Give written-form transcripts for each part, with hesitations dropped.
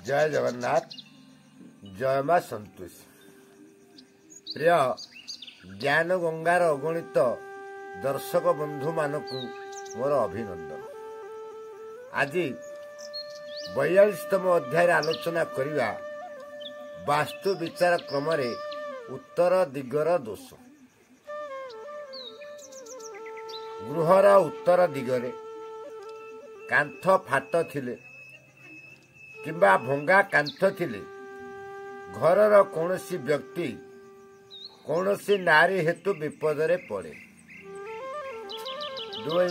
जय जगन्नाथ जय माँ संतोष प्रिय ज्ञान गंगार अगणित दर्शक बंधु मानक मोर अभिनंदन। आज 42तम अध्याय आलोचना करिवा वास्तु विचार क्रम उत्तर दिगर दोष। गृहर उत्तर दिगरे कांथ फाट थिले किंबा भंगा कांथ थिले घरर कौनसी व्यक्ति कौनसी नारी हेतु विपदरे पड़े। दुई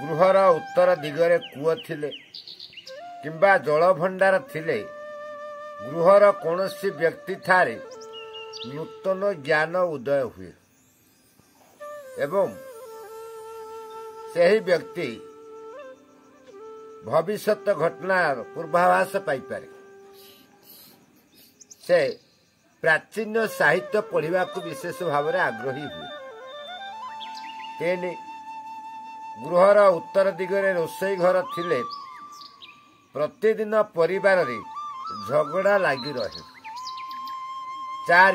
गृहर उत्तर दिगरे कूଅ थिले किंबा जल भंडार थिले गृहर कौनसी व्यक्ति ठारे नूतन ज्ञान उदय हुए एवं सही व्यक्ति भविष्यत घटनार पूर्वाभास पाइपारे। से प्राचीन साहित्य पढ़ा को विशेष भाव में आग्रही हुए। गृहर उत्तर दिगरे रोषेई घर थिले प्रतिदिन परिवार रे झगड़ा लगी रहे। 4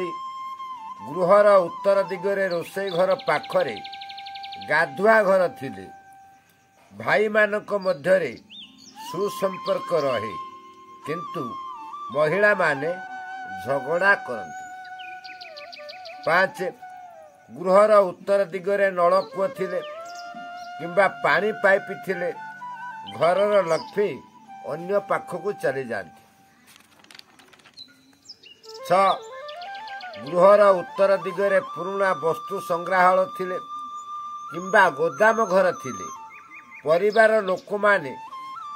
गृहर उत्तर दिगरे रोषेई घर पाखरे गाधुआ घर थिले भाई मानक मध्यरे सुसंपर्क रहे किंतु महिला माने झगड़ा करती। 5 गृहर उत्तर दिगरे नलकूଅ थिले किंबा पानी पाइप थिले घरर लक्ष्मी अन्य पाखक चली जाती। 6 गृहर उत्तर दिगरे पुराना वस्तु संग्रहालय थिले किंबा गोदाम घर थिले परिवार लोक माने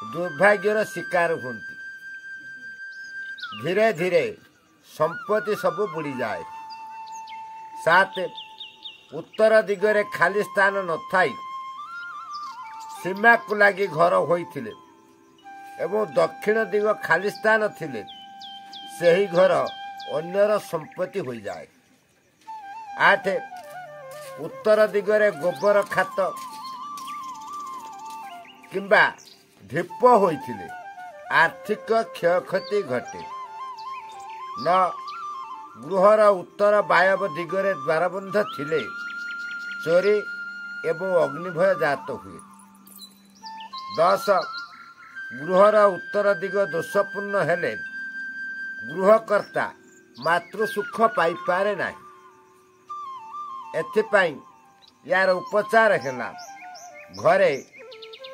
दुर्भाग्यर शिकार होती। धीरे धीरे संपत्ति सब बुड़ी जाए। 7 उत्तर दिगरे खाली स्थान न थाई सीमा को लगी घर होइथिले एवं दक्षिण दिग खाली स्थान थिले सही घर अन्यर संपत्ति हो जाए। 8 उत्तर दिगरे गोबर खात किंबा ढीप होइथिले आर्थिक क्षयक्षति घटे। 9 गृहर उत्तर वायव्य दिगरे द्वारबंध थिले चोरी एवं अग्निभय जात हुए। 10 गृहर उत्तर दिग दोषपूर्ण हेले गृहकर्ता मातृसुख पाइपारे नाही। एथिपाई यार उपचार हेला घरे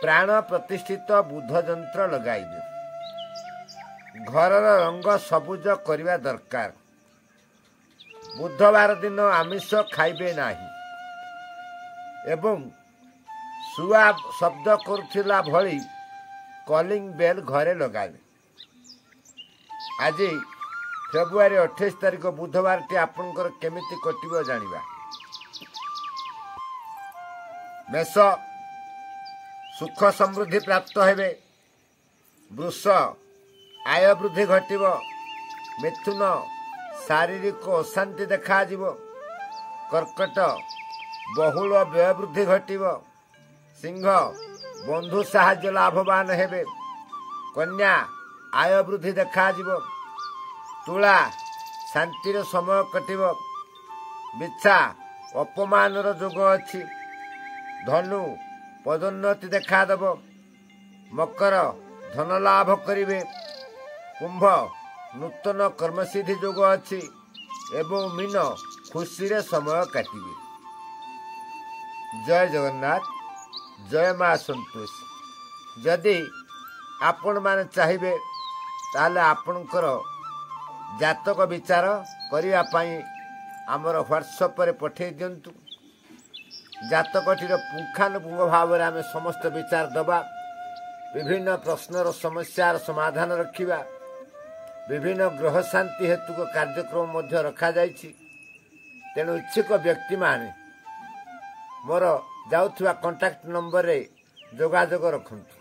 प्राण प्रतिष्ठित बुध यंत्र लगाइबे। घरर रंग सबुज करिवा दरकार। बुधवार दिन आमिष खाइबे नाही एवं सुआ शब्द करुथिला भली कलिंग बेल घरे लगाइबे। आज फेब्रुआरी 28 तारिख बुधवार टी आपनकर केमिति कटिबो जानिबा। मेष सुख समृद्धि प्राप्त हेबे। वृष आय वृद्धि घटिब। मिथुन शारीरिक अशांति देखा जीव। कर्कट बहुल व्यय वृद्धि घटिब। सिंह बंधु साहाय्य लाभवान हेबे। कन्या आय वृद्धि देखा जीव। तुला शांतिर समय कटिब। बिच्छा अपमानर जोग अछि। धनु पदोन्नति देखा देव। मकर धन लाभ करिवे। कुंभ नूतन कर्मसिद्धि जोग अछि एवं मीन खुशी रे समय काटिबे। जय जगन्नाथ जय माँ संतोष। जदि आपण माने चाहिए ताले आपणकर जातक विचार करिया पाई आमर व्हाट्सएप रे पठे दियंतु। जातकटीर पुंखानुपुंख भाव में आम समस्त विचार दबा। विभिन्न प्रश्नर समस्यार समाधान रखिबा। विभिन्न ग्रह शांति हेतु कार्यक्रम मध्य रखा जाइछि। तेणु इच्छुक व्यक्ति माने मोर जाउथुवा कांटेक्ट नंबर रे जोगाजोग रखंतु।